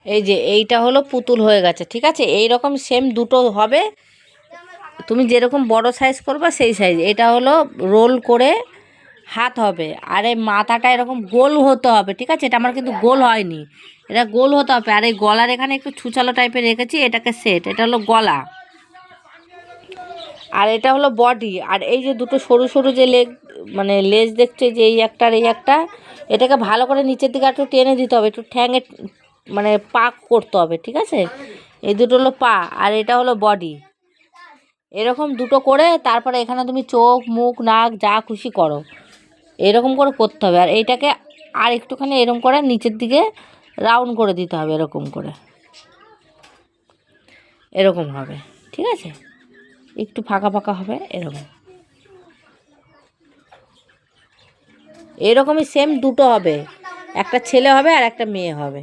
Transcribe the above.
এই যে এইটা হলো পুতুল হয়ে গেছে, ঠিক আছে। এই রকম সেম দুটো হবে, তুমি যেরকম বড় সাইজ করবা সেই সাইজ। এটা হলো রোল করে হাত হবে, আর এই মাথাটা এরকম গোল হতে হবে, ঠিক আছে। এটা আমার কিন্তু গোল হয়নি, এটা গোল হতে হবে। আর এই গলার এখানে একটু ছুচালো টাইপের রেখেছি, এটাকে সেট, এটা হলো গলা। আর এটা হলো বডি। আর এই যে দুটো সরু সরু যে লেগ মানে লেজ দেখছে, যে এই একটা আর এই একটা, এটাকে ভালো করে নিচের দিকে একটু টেনে দিতে হবে, একটু ঠ্যাঙে মানে পাক করতে হবে, ঠিক আছে। এই দুটো হলো পা, আর এটা হলো বডি। এরকম দুটো করে তারপরে এখানে তুমি চোখ মুখ নাক যা খুশি করো, এরকম করে করতে হবে। আর এইটাকে আর একটুখানি এরকম করে নিচের দিকে রাউন্ড করে দিতে হবে, এরকম করে, এরকম হবে, ঠিক আছে। একটু ফাঁকা ফাঁকা হবে এরকম, এরকমই সেম দুটো হবে, একটা ছেলে হবে আর একটা মেয়ে হবে।